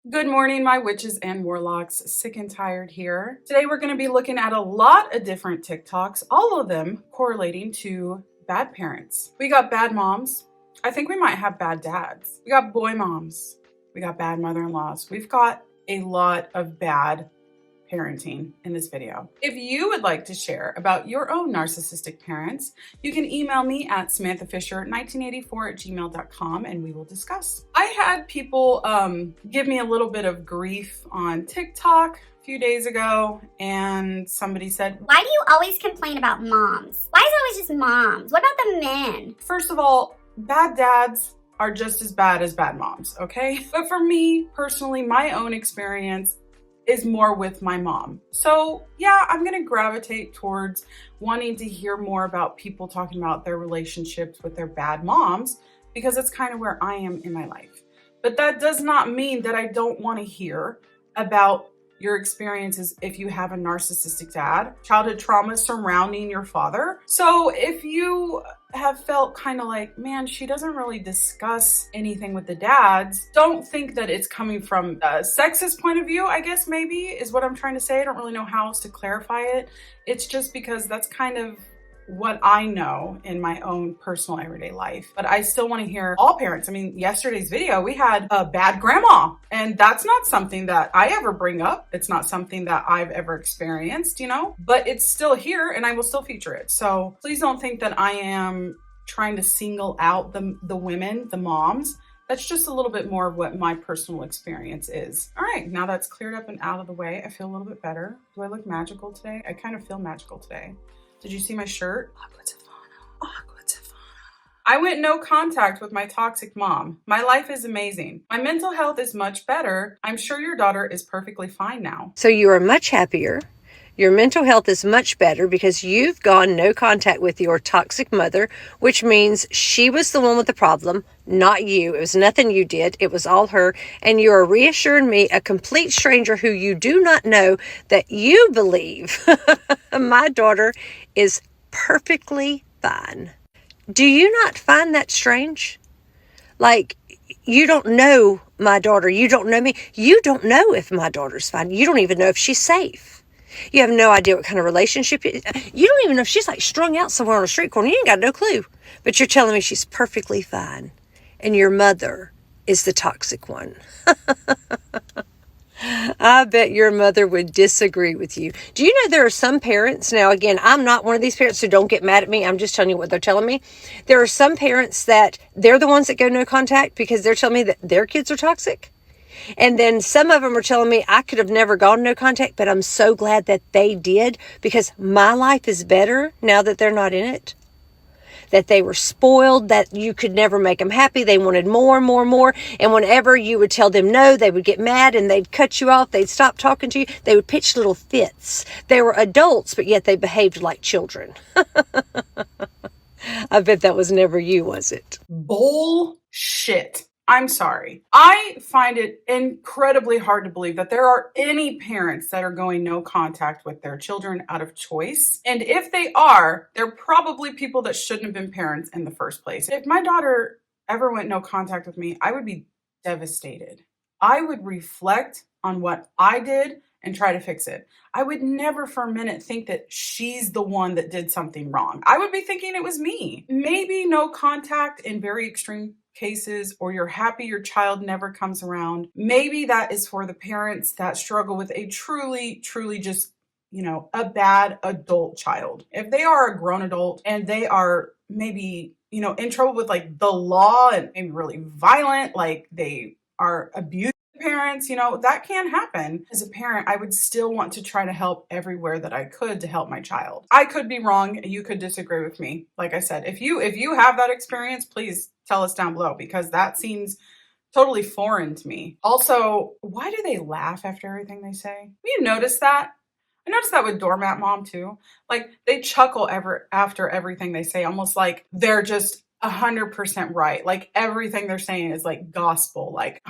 Good morning, my witches and warlocks. Sick and tired here. Today we're going to be looking at a lot of different TikToks, all of them correlating to bad parents. We got bad moms. I think we might have bad dads. We got boy moms. We got bad mother-in-laws. We've got a lot of bad parenting in this video. If you would like to share about your own narcissistic parents, you can email me at samanthafisher1984@gmail.com and we will discuss. I had people give me a little bit of grief on TikTok a few days ago, and somebody said, why do you always complain about moms? Why is it always just moms? What about the men? First of all, bad dads are just as bad moms, okay? But for me personally, my own experience is more with my mom. So yeah, I'm gonna gravitate towards wanting to hear more about people talking about their relationships with their bad moms, because it's kind of where I am in my life. But that does not mean that I don't want to hear about your experiences if you have a narcissistic dad, childhood trauma surrounding your father. So if you have felt kind of like, man, she doesn't really discuss anything with the dads, don't think that it's coming from a sexist point of view, I guess maybe is what I'm trying to say. I don't really know how else to clarify it. It's just because that's kind of what I know in my own personal everyday life. But I still want to hear all parents. I mean, yesterday's video, we had a bad grandma, and that's not something that I ever bring up. It's not something that I've ever experienced, you know, but it's still here and I will still feature it. So please don't think that I am trying to single out the women, the moms. That's just a little bit more of what my personal experience is. All right, now that's cleared up and out of the way, I feel a little bit better. Do I look magical today? I kind of feel magical today. Did you see my shirt? Aqua Tefana. I went no contact with my toxic mom. My life is amazing. My mental health is much better. I'm sure your daughter is perfectly fine now. So you are much happier. Your mental health is much better because you've gone no contact with your toxic mother, which means she was the one with the problem, not you. It was nothing you did. It was all her. And you are reassuring me, a complete stranger who you do not know, that you believe my daughter is perfectly fine. Do you not find that strange? Like, you don't know my daughter. You don't know me. You don't know if my daughter's fine. You don't even know if she's safe. You have no idea what kind of relationship. You don't even know if she's like strung out somewhere on a street corner. You ain't got no clue. But you're telling me she's perfectly fine. And your mother is the toxic one. I bet your mother would disagree with you. Do you know there are some parents, now again, I'm not one of these parents, so don't get mad at me. I'm just telling you what they're telling me. There are some parents that they're the ones that go no contact because they're telling me that their kids are toxic. And then some of them are telling me I could have never gone no contact, but I'm so glad that they did because my life is better now that they're not in it. That they were spoiled, that you could never make them happy. They wanted more and more and more. And whenever you would tell them no, they would get mad and they'd cut you off. They'd stop talking to you. They would pitch little fits. They were adults, but yet they behaved like children. I bet that was never you, was it? Bullshit. I'm sorry. I find it incredibly hard to believe that there are any parents that are going no contact with their children out of choice. And if they are, they're probably people that shouldn't have been parents in the first place. If my daughter ever went no contact with me, I would be devastated. I would reflect on what I did and try to fix it. I would never for a minute think that she's the one that did something wrong. I would be thinking it was me. Maybe no contact in very extreme cases, or you're happy your child never comes around. Maybe that is for the parents that struggle with a truly just, you know, a bad adult child. If they are a grown adult and they are maybe, you know, in trouble with like the law and maybe really violent, like they are abused parents, you know, that can happen. As a parent, I would still want to try to help everywhere that I could to help my child. I could be wrong. You could disagree with me. Like I said, if you have that experience, please tell us down below, because that seems totally foreign to me. Also, why do they laugh after everything they say? Have you noticed that? I noticed that with Doormat Mom too. Like they chuckle after everything they say, almost like they're just 100% right. Like everything they're saying is like gospel. Like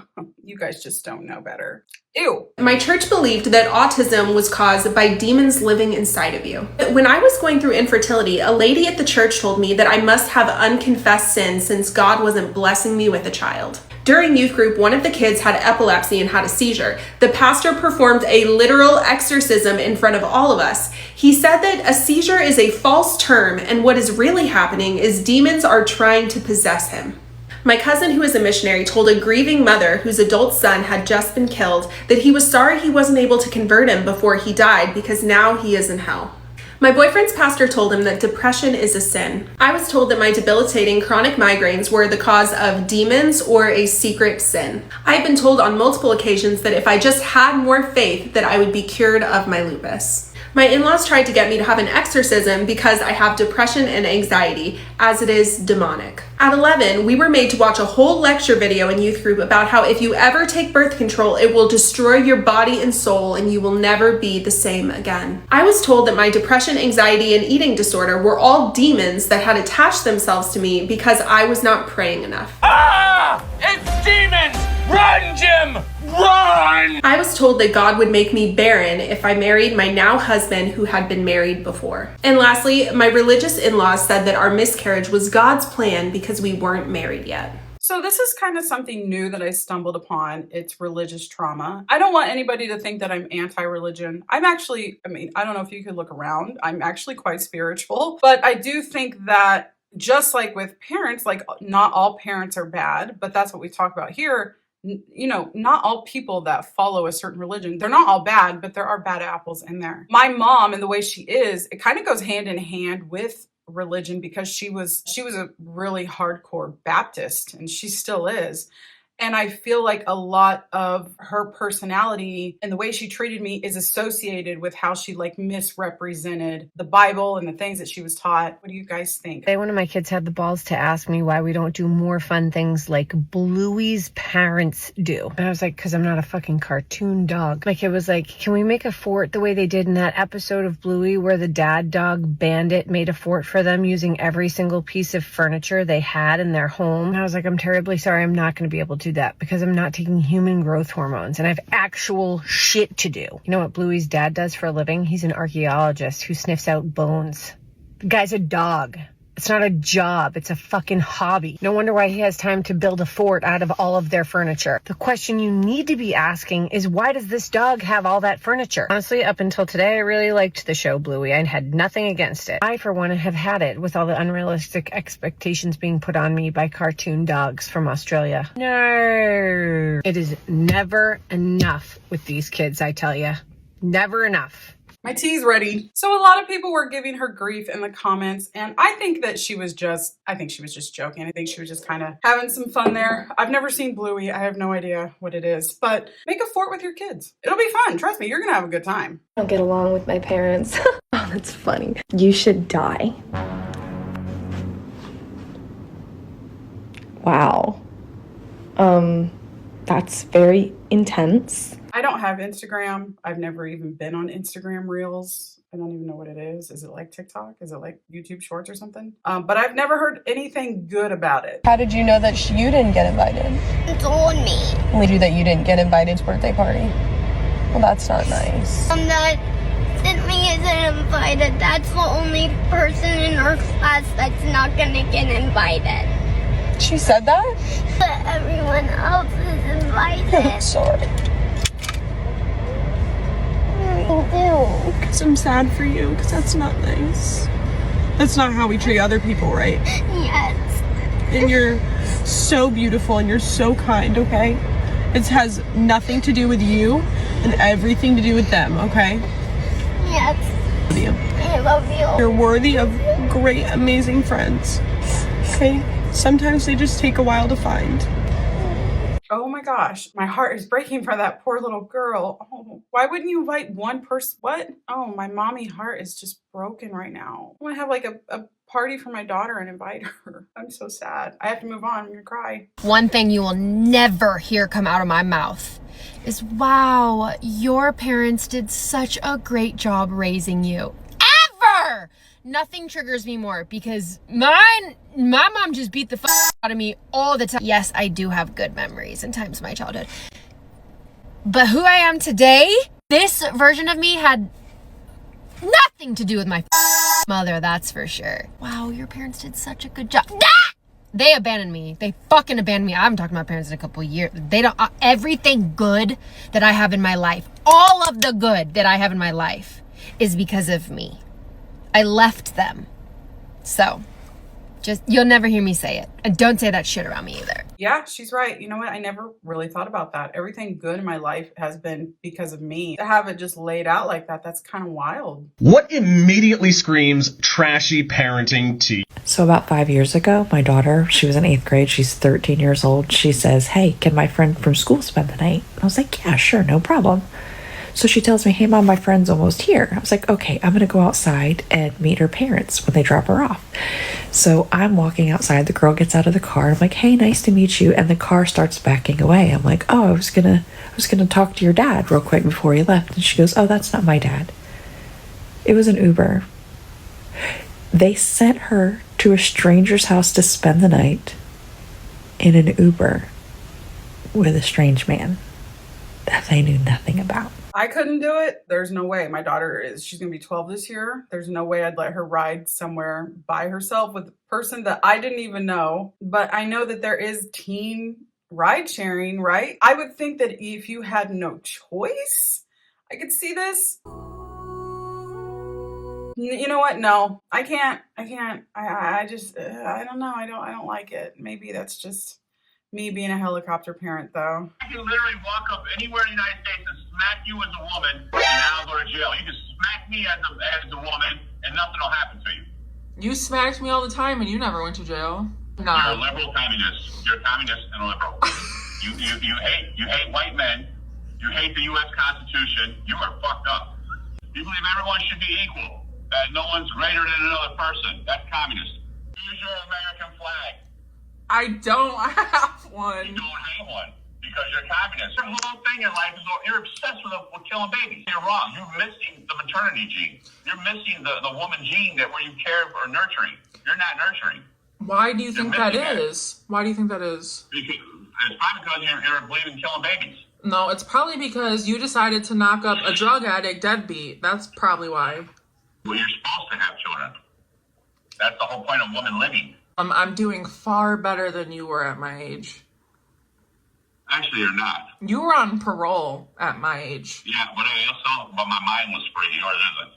you guys just don't know better. Ew. My church believed that autism was caused by demons living inside of you. When I was going through infertility, a lady at the church told me that I must have unconfessed sin since God wasn't blessing me with a child. During youth group, one of the kids had epilepsy and had a seizure. The pastor performed a literal exorcism in front of all of us. He said that a seizure is a false term, and what is really happening is demons are trying to possess him. My cousin, who is a missionary, told a grieving mother whose adult son had just been killed that he was sorry he wasn't able to convert him before he died because now he is in hell. My boyfriend's pastor told him that depression is a sin. I was told that my debilitating chronic migraines were the cause of demons or a secret sin. I have been told on multiple occasions that if I just had more faith that I would be cured of my lupus. My in-laws tried to get me to have an exorcism because I have depression and anxiety, as it is demonic. At 11, we were made to watch a whole lecture video in youth group about how if you ever take birth control, it will destroy your body and soul and you will never be the same again. I was told that my depression, anxiety, and eating disorder were all demons that had attached themselves to me because I was not praying enough. Ah! It's demons! Run, Jim! Run! I was told that God would make me barren if I married my now husband who had been married before. And lastly, my religious in-laws said that our miscarriage was God's plan because we weren't married yet. So this is kind of something new that I stumbled upon. It's religious trauma. I don't want anybody to think that I'm anti-religion. I'm actually, I don't know if you could look around. I'm actually quite spiritual, but I do think that just like with parents, like not all parents are bad, but that's what we talk about here. You know, not all people that follow a certain religion, they're not all bad, but there are bad apples in there. My mom and the way she is, it kind of goes hand in hand with religion because she was a really hardcore Baptist, and she still is. And I feel like a lot of her personality and the way she treated me is associated with how she like misrepresented the Bible and the things that she was taught. What do you guys think? One of my kids had the balls to ask me why we don't do more fun things like Bluey's parents do. And I was like, because I'm not a fucking cartoon dog. My kid was like, can we make a fort the way they did in that episode of Bluey where the dad dog Bandit made a fort for them using every single piece of furniture they had in their home? And I was like, I'm terribly sorry, I'm not going to be able to that because I'm not taking human growth hormones and I have actual shit to do. You know what Bluey's dad does for a living? He's an archaeologist who sniffs out bones. The guy's a dog. It's not a job. It's a fucking hobby. No wonder why he has time to build a fort out of all of their furniture. The question you need to be asking is, why does this dog have all that furniture? Honestly, up until today, I really liked the show Bluey. I had nothing against it. I, for one, have had it with all the unrealistic expectations being put on me by cartoon dogs from Australia. No. It is never enough with these kids, I tell you. Never enough. My tea's ready. So a lot of people were giving her grief in the comments, and I think she was just joking. I think she was just kind of having some fun there. I've never seen Bluey. I have no idea what it is, but make a fort with your kids. It'll be fun. Trust me, you're gonna have a good time. I don't get along with my parents. Oh, that's funny. You should die. Wow. That's very intense. I don't have Instagram. I've never even been on Instagram Reels. I don't even know what it is. Is it like TikTok? Is it like YouTube Shorts or something? But I've never heard anything good about it. How did you know that you didn't get invited? It's on me. Only you that you didn't get invited to birthday party. Well, that's not nice. That Sydney isn't invited. That's the only person in our class that's not gonna get invited. She said that? But everyone else is invited. Sorry. Because I'm sad for you, because that's not nice. That's not how we treat other people, right? Yes. And you're so beautiful and you're so kind, okay? It has nothing to do with you and everything to do with them, okay? Yes. I love you. You're worthy of great, amazing friends, okay? Sometimes they just take a while to find. Oh my gosh, my heart is breaking for that poor little girl. Oh, why wouldn't you invite one person? What? Oh, my mommy heart is just broken right now. I want to have like a party for my daughter and invite her. I'm so sad. I have to move on. I'm gonna cry. One thing you will never hear come out of my mouth is, wow, your parents did such a great job raising you. Ever! Nothing triggers me more because my mom just beat the fuck out of me all the time. Yes, I do have good memories in times of my childhood. But who I am today, this version of me had nothing to do with my mother, that's for sure. Wow, your parents did such a good job. They abandoned me. They fucking abandoned me. I haven't talked to my parents in a couple of years. They don't, everything good that I have in my life, all of the good that I have in my life is because of me. I left them. So, just, you'll never hear me say it. And don't say that shit around me either. Yeah, she's right. You know what? I never really thought about that. Everything good in my life has been because of me. To have it just laid out like that, that's kind of wild. What immediately screams trashy parenting to you? So about 5 years ago, my daughter, she was in 8th grade. She's 13 years old. She says, hey, can my friend from school spend the night? I was like, yeah, sure, no problem. So she tells me, hey, Mom, my friend's almost here. I was like, okay, I'm going to go outside and meet her parents when they drop her off. So I'm walking outside. The girl gets out of the car. I'm like, hey, nice to meet you. And the car starts backing away. I'm like, oh, I was going to talk to your dad real quick before he left. And she goes, oh, that's not my dad. It was an Uber. They sent her to a stranger's house to spend the night in an Uber with a strange man that they knew nothing about. I couldn't do it. There's no way. My daughter she's going to be 12 this year. There's no way I'd let her ride somewhere by herself with a person that I didn't even know. But I know that there is teen ride sharing, right? I would think that if you had no choice, I could see this. You know what? No, I can't. I just, I don't know. I don't like it. Maybe that's just me being a helicopter parent, though. I can literally walk up anywhere in the United States and smack you as a woman, and I'll go to jail. You can smack me as a woman, and nothing will happen to you. You smacked me all the time, and you never went to jail. No. You're a liberal communist. You're a communist and a liberal. you hate white men. You hate the U.S. Constitution. You are fucked up. You believe everyone should be equal. That no one's greater than another person. That's communist. Use your American flag. I don't have one. You don't have one because you're communist. Your whole thing in life is you're obsessed with killing babies. You're wrong. You're missing the maternity gene. You're missing the woman gene that where you care for nurturing. You're not nurturing. Why do you think that is? Why do you think that is? Because it's probably because you're believing killing babies. No, it's probably because you decided to knock up a drug addict deadbeat. That's probably why. Well, you're supposed to have children. That's the whole point of woman living. I'm doing far better than you were at my age. Actually, you're not. You were on parole at my age. Yeah, but my mind was free. Yours isn't.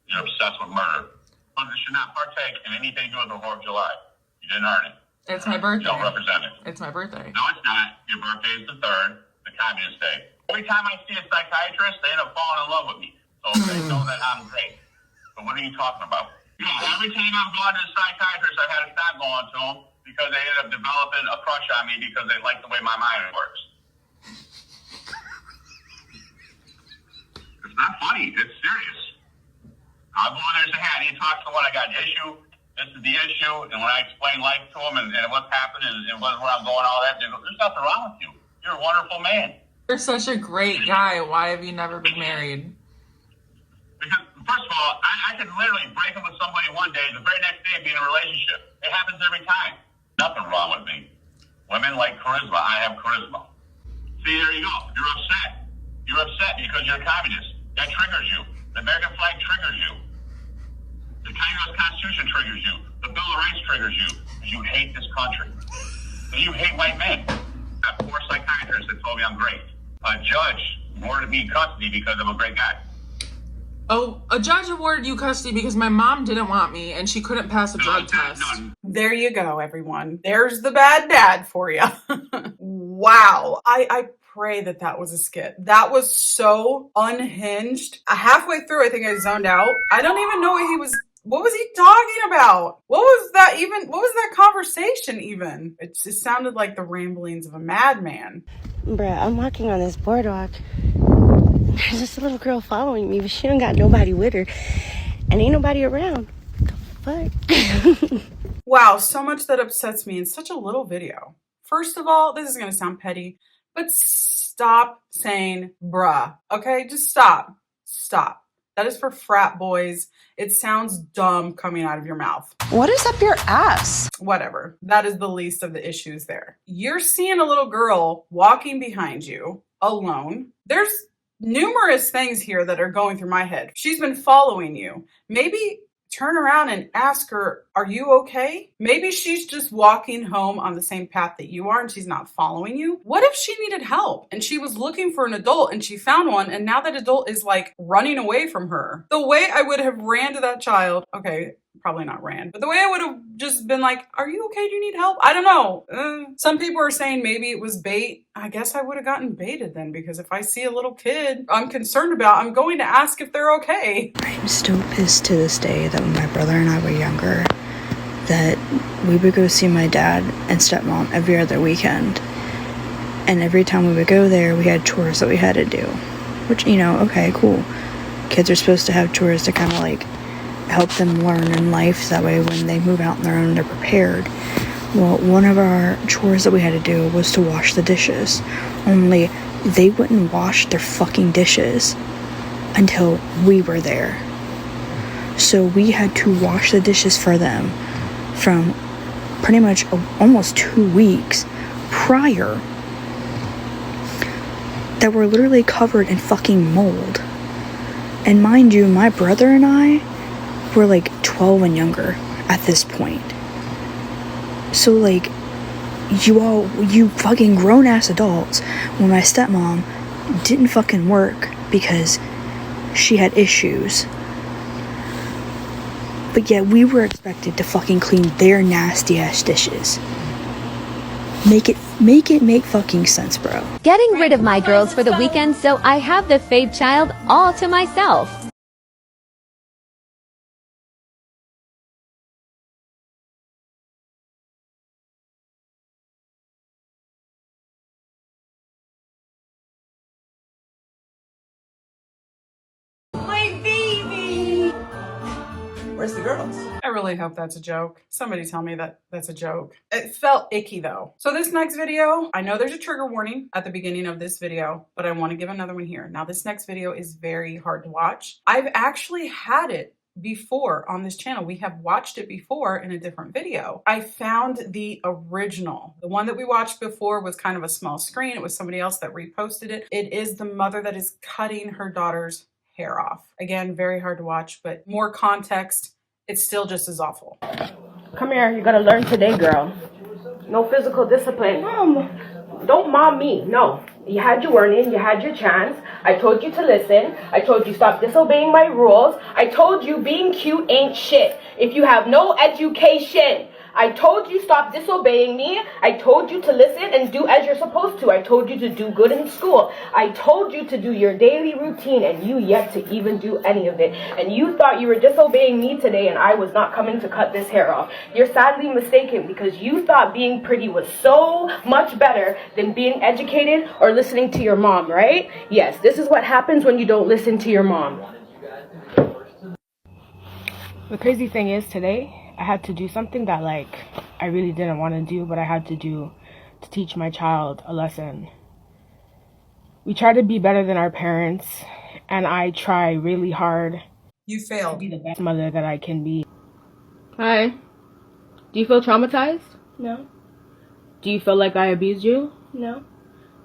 You're obsessed with murder. But you should not partake in anything to do with the 4th of July. You didn't earn it. It's my birthday. You don't represent it. It's my birthday. No, it's not. Your birthday is the 3rd, the Communist Day. Every time I see a psychiatrist, they end up falling in love with me. So they know that I'm great. But what are you talking about? Yeah, every time I've gone to a psychiatrist, I've had to stop going to them because they end up developing a crush on me because they like the way my mind works. It's not funny. It's serious. I'll go in there and say, hey, I need to talk to someone. I got an issue. This is the issue. And when I explain life to them and what's happened and where I'm going, all that, they go, there's nothing wrong with you. You're a wonderful man. You're such a great guy. Why have you never been married? Because, first of all, I could literally break up with somebody one day, the very next day be in a relationship. It happens every time. Nothing wrong with me. Women like charisma. I have charisma. See, there you go. You're upset. You're upset because you're a communist. That triggers you. The American flag triggers you. The U.S. Constitution triggers you. The Bill of Rights triggers you. Because you hate this country. And you hate white men. I have 4 psychiatrists that told me I'm great. A judge awarded me custody because I'm a great guy. Oh, a judge awarded you custody because my mom didn't want me and she couldn't pass a drug test. There you go, everyone. There's the bad dad for you. Wow. I pray that was a skit. That was so unhinged. Halfway through, I think I zoned out. I don't even know what was he talking about? What was that conversation even? It just sounded like the ramblings of a madman. Bruh, I'm walking on this boardwalk. There's just a little girl following me, but she don't got nobody with her. And ain't nobody around. What the fuck? Wow, so much that upsets me in such a little video. First of all, this is going to sound petty, but stop saying bruh, okay? Just stop. Stop. That is for frat boys. It sounds dumb coming out of your mouth. What is up your ass? Whatever. That is the least of the issues there. You're seeing a little girl walking behind you alone. There's numerous things here that are going through my head. She's been following you. Maybe turn around and ask her, are you okay? Maybe she's just walking home on the same path that you are and she's not following you. What if she needed help and she was looking for an adult and she found one and now that adult is like running away from her? The way I would have ran to that child, okay, probably not ran, but the way I would have just been like, are you okay? Do you need help? I don't know. Some people are saying maybe it was bait. I guess I would have gotten baited then, because if I see a little kid I'm concerned about, I'm going to ask if they're okay. I'm still pissed to this day that when my brother and I were younger, that we would go see my dad and stepmom every other weekend. And every time we would go there, we had chores that we had to do. Which, you know, okay, cool. Kids are supposed to have chores to kind of like help them learn in life, so that way when they move out on their own, they're prepared. Well, one of our chores that we had to do was to wash the dishes. Only they wouldn't wash their fucking dishes until we were there. So we had to wash the dishes for them from pretty much almost 2 weeks prior, that were literally covered in fucking mold. And mind you, my brother and I were like 12 and younger at this point. So like, you fucking grown-ass adults, when my stepmom didn't fucking work because she had issues, but yet we were expected to fucking clean their nasty-ass dishes. Make fucking sense, bro. Getting rid of my girls for the weekend, so I have the fave child all to myself. Where's the girls? I really hope that's a joke. Somebody tell me that that's a joke. It felt icky though. So this next video, I know there's a trigger warning at the beginning of this video, but I want to give another one here. Now this next video is very hard to watch. I've actually had it before on this channel. We have watched it before in a different video. I found the original. The one that we watched before was kind of a small screen. It was somebody else that reposted it. It is the mother that is cutting her daughter's hair off. Again, very hard to watch, but more context, it's still just as awful. Come here, you gotta learn today, girl. No physical discipline. Mom, don't mom me, no. You had your warning, you had your chance. I told you to listen. I told you stop disobeying my rules. I told you being cute ain't shit if you have no education. I told you stop disobeying me. I told you to listen and do as you're supposed to. I told you to do good in school. I told you to do your daily routine, and you yet to even do any of it. And you thought you were disobeying me today and I was not coming to cut this hair off. You're sadly mistaken, because you thought being pretty was so much better than being educated or listening to your mom, right? Yes, this is what happens when you don't listen to your mom. The crazy thing is, today I had to do something that like I really didn't want to do, but I had to do to teach my child a lesson. We try to be better than our parents, and I try really hard. You failed. To be the best mother that I can be. Hi. Do you feel traumatized? No. Do you feel like I abused you? No.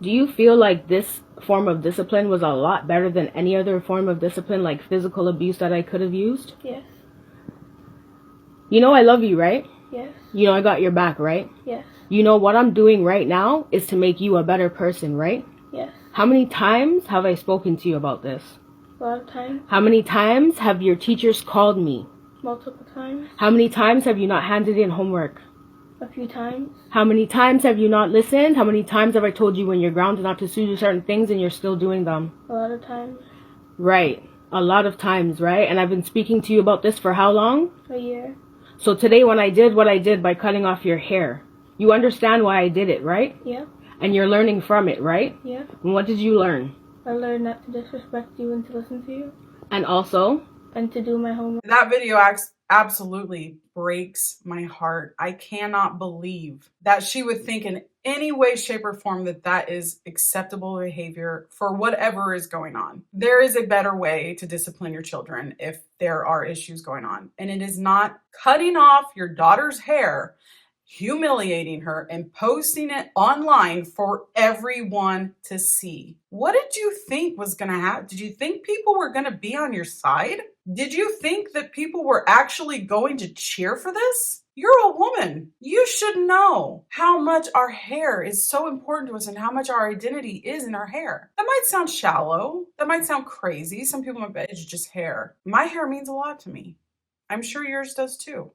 Do you feel like this form of discipline was a lot better than any other form of discipline, like physical abuse, that I could have used? Yes. You know I love you, right? Yes. You know I got your back, right? Yes. You know what I'm doing right now is to make you a better person, right? Yes. How many times have I spoken to you about this? A lot of times. How many times have your teachers called me? Multiple times. How many times have you not handed in homework? A few times. How many times have you not listened? How many times have I told you when you're grounded not to do certain things and you're still doing them? A lot of times. Right. A lot of times, right? And I've been speaking to you about this for how long? A year. So today when I did what I did by cutting off your hair, you understand why I did it, right? Yeah. And you're learning from it, right? Yeah. And what did you learn? I learned not to disrespect you and to listen to you. And also? And to do my homework. That video absolutely breaks my heart. I cannot believe that she would think in any way, shape, or form that that is acceptable behavior for whatever is going on. There is a better way to discipline your children if there are issues going on. And it is not cutting off your daughter's hair, humiliating her, and posting it online for everyone to see. What did you think was going to happen? Did you think people were going to be on your side? Did you think that people were actually going to cheer for this? You're a woman. You should know how much our hair is so important to us and how much our identity is in our hair. That might sound shallow. That might sound crazy. Some people might bet it's just hair. My hair means a lot to me. I'm sure yours does too.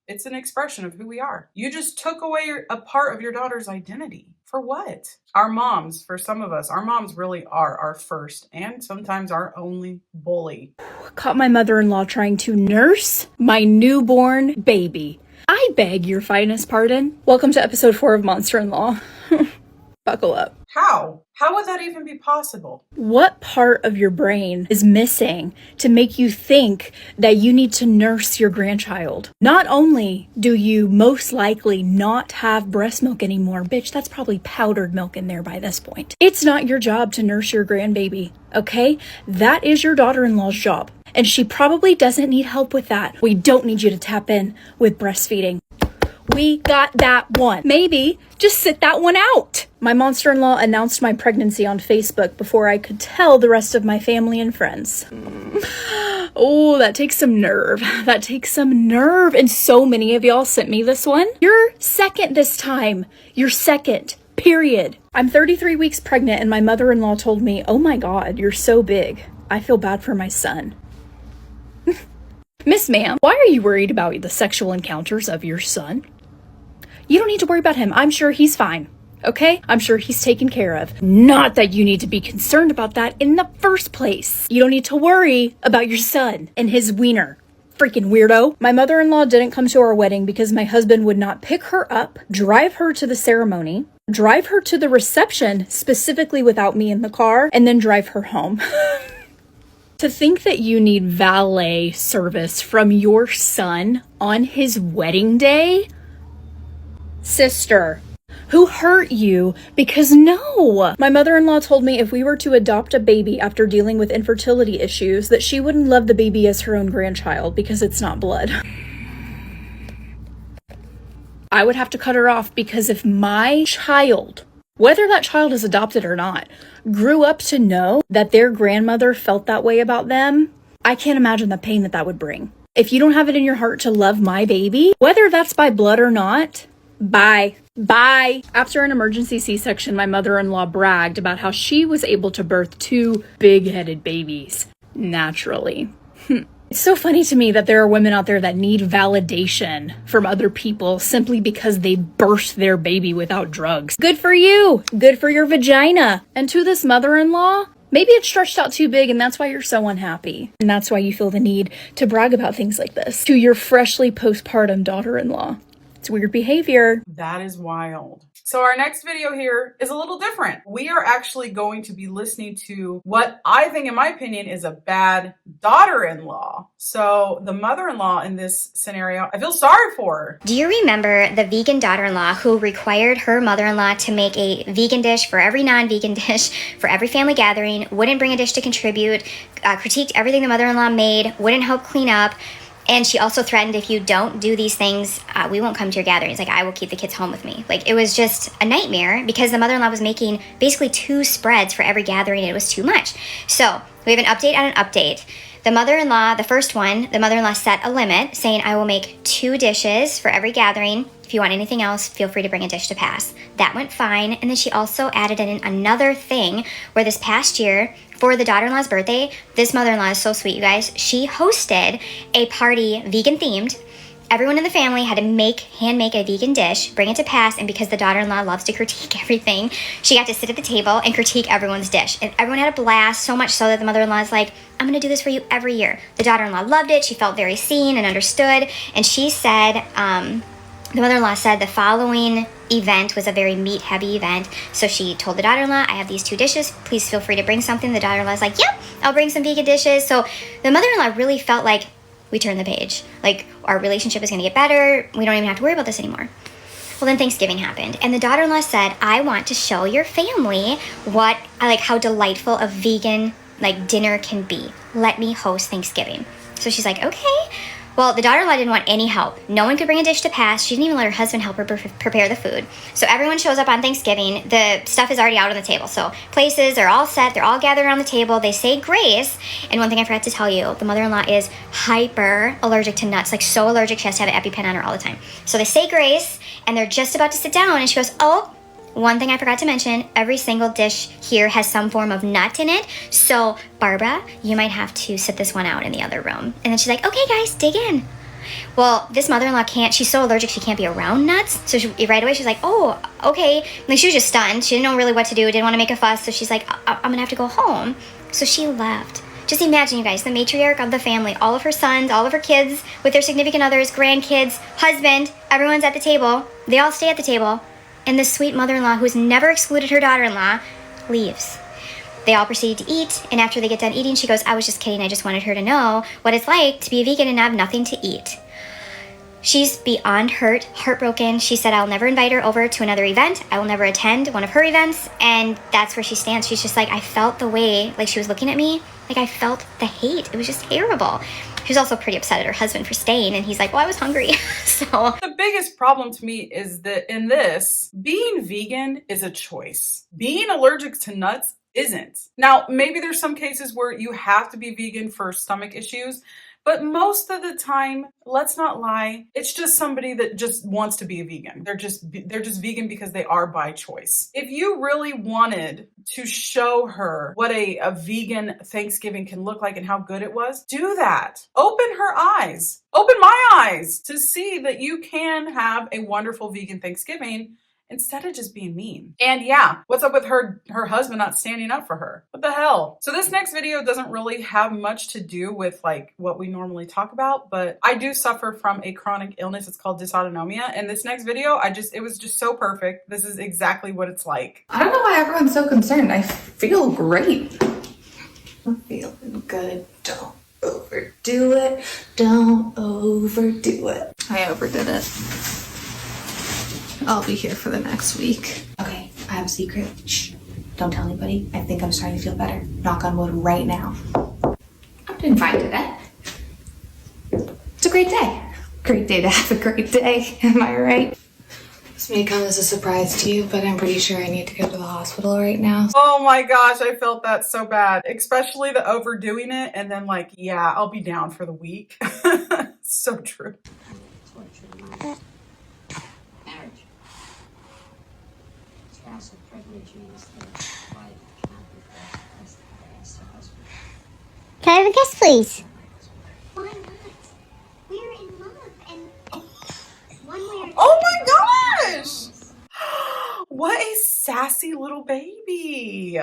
It's an expression of who we are. You just took away a part of your daughter's identity. For what? Our moms, for some of us, our moms really are our first and sometimes our only bully. Caught my mother-in-law trying to nurse my newborn baby. I beg your finest pardon. Welcome to episode 4 of Monster-in-Law. Buckle up. How? How would that even be possible? What part of your brain is missing to make you think that you need to nurse your grandchild? Not only do you most likely not have breast milk anymore, bitch, that's probably powdered milk in there by this point. It's not your job to nurse your grandbaby, okay? That is your daughter-in-law's job. And she probably doesn't need help with that. We don't need you to tap in with breastfeeding. We got that one. Maybe just sit that one out. My monster-in-law announced my pregnancy on Facebook before I could tell the rest of my family and friends. Oh, that takes some nerve. That takes some nerve. And so many of y'all sent me this one. You're second this time. You're second. Period. I'm 33 weeks pregnant and my mother-in-law told me, "Oh my God, you're so big. I feel bad for my son." Miss Ma'am, why are you worried about the sexual encounters of your son? You don't need to worry about him. I'm sure he's fine. Okay? I'm sure he's taken care of. Not that you need to be concerned about that in the first place. You don't need to worry about your son and his wiener. Freaking weirdo. My mother-in-law didn't come to our wedding because my husband would not pick her up, drive her to the ceremony, drive her to the reception, specifically without me in the car, and then drive her home. To think that you need valet service from your son on his wedding day? Sister, who hurt you? Because no. My mother-in-law told me if we were to adopt a baby after dealing with infertility issues, that she wouldn't love the baby as her own grandchild because it's not blood. I would have to cut her off because if my child, whether that child is adopted or not, grew up to know that their grandmother felt that way about them, I can't imagine the pain that that would bring. If you don't have it in your heart to love my baby, whether that's by blood or not, bye. Bye. After an emergency C-section, my mother-in-law bragged about how she was able to birth 2 big-headed babies naturally. It's so funny to me that there are women out there that need validation from other people simply because they birthed their baby without drugs. Good for you. Good for your vagina. And to this mother-in-law, maybe it's stretched out too big and that's why you're so unhappy. And that's why you feel the need to brag about things like this to your freshly postpartum daughter-in-law. It's weird behavior. That is wild. So our next video here is a little different. We are actually going to be listening to what I think, in my opinion, is a bad daughter-in-law. So the mother-in-law in this scenario, I feel sorry for her. Do you remember the vegan daughter-in-law who required her mother-in-law to make a vegan dish for every non-vegan dish for every family gathering, wouldn't bring a dish to contribute, critiqued everything the mother-in-law made, wouldn't help clean up, and she also threatened, if you don't do these things, we won't come to your gatherings. Like, I will keep the kids home with me. Like, it was just a nightmare because the mother-in-law was making basically 2 spreads for every gathering. And it was too much. So we have an update on an update. The mother-in-law, the first one, the mother-in-law set a limit saying, I will make 2 dishes for every gathering. If you want anything else, feel free to bring a dish to pass. That went fine. And then she also added in another thing where this past year, for the daughter-in-law's birthday, this mother-in-law is so sweet, you guys. She hosted a party vegan themed. Everyone in the family had to hand make a vegan dish, bring it to pass, and because the daughter-in-law loves to critique everything, she got to sit at the table and critique everyone's dish. And everyone had a blast, so much so that the mother-in-law is like, I'm gonna do this for you every year. The daughter-in-law loved it. She felt very seen and understood. And she said, the mother-in-law said the following event was a very meat-heavy event. So she told the daughter-in-law, I have these 2 dishes. Please feel free to bring something. The daughter-in-law is like, yep, I'll bring some vegan dishes. So the mother-in-law really felt like we turned the page. Like, our relationship is going to get better. We don't even have to worry about this anymore. Well, then Thanksgiving happened. And the daughter-in-law said, I want to show your family how delightful a vegan, dinner can be. Let me host Thanksgiving. So she's like, okay. Well, the daughter-in-law didn't want any help. No one could bring a dish to pass. She didn't even let her husband help her prepare the food. So everyone shows up on Thanksgiving. The stuff is already out on the table. So places are all set. They're all gathered around the table. They say grace. And one thing I forgot to tell you, the mother-in-law is hyper allergic to nuts. Like so allergic, she has to have an EpiPen on her all the time. So they say grace, and they're just about to sit down, and she goes, oh, one thing I forgot to mention, every single dish here has some form of nut in it. So, Barbara, you might have to sit this one out in the other room. And then she's like, okay, guys, dig in. Well, this mother-in-law can't, she's so allergic she can't be around nuts. So right away she's like, oh, okay. Like she was just stunned. She didn't know really what to do, didn't want to make a fuss. So she's like, I'm going to have to go home. So she left. Just imagine, you guys, the matriarch of the family, all of her sons, all of her kids with their significant others, grandkids, husband, everyone's at the table. They all stay at the table. And this sweet mother-in-law, who's never excluded her daughter-in-law, leaves. They all proceed to eat, and after they get done eating, she goes, I was just kidding, I just wanted her to know what it's like to be a vegan and have nothing to eat. She's beyond hurt, heartbroken. She said, I'll never invite her over to another event. I will never attend one of her events, and that's where she stands. She's just like, I felt the way, like she was looking at me, like I felt the hate. It was just terrible. She was also pretty upset at her husband for staying, and he's like, well, I was hungry. So the biggest problem to me is that in this, being vegan is a choice. Being allergic to nuts isn't. Now, maybe there's some cases where you have to be vegan for stomach issues, but most of the time, let's not lie, it's just somebody that just wants to be a vegan. They're just vegan because they are by choice. If you really wanted to show her what a vegan Thanksgiving can look like and how good it was, do that. Open her eyes. Open my eyes to see that you can have a wonderful vegan Thanksgiving instead of just being mean. And yeah, what's up with her husband not standing up for her? What the hell? So this next video doesn't really have much to do with like what we normally talk about, but I do suffer from a chronic illness. It's called dysautonomia. And this next video, it was just so perfect. This is exactly what it's like. I don't know why everyone's so concerned. I feel great. I'm feeling good. Don't overdo it. Don't overdo it. I overdid it. I'll be here for the next week. Okay, I have a secret. Shh, don't tell anybody. I think I'm starting to feel better. Knock on wood right now. I'm doing fine today. It's a great day. Great day to have a great day, am I right? This may come as a surprise to you, but I'm pretty sure I need to go to the hospital right now. Oh my gosh, I felt that so bad. Especially the overdoing it and then like, yeah, I'll be down for the week. So true. Can I have a kiss, please? Why not? We're in love, and one way or Oh my gosh! What a sassy little baby.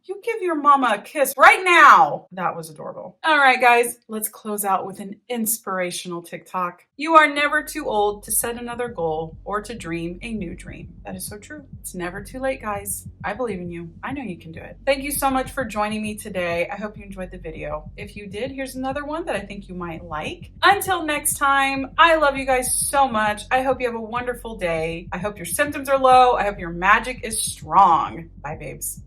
You give your mama a kiss right now. That was adorable. All right, guys, let's close out with an inspirational TikTok. You are never too old to set another goal or to dream a new dream. That is so true. It's never too late, guys. I believe in you. I know you can do it. Thank you so much for joining me today. I hope you enjoyed the video. If you did, here's another one that I think you might like. Until next time, I love you guys so much. I hope you have a wonderful day. I hope your symptoms are low. I hope your magic is strong. Bye, babes.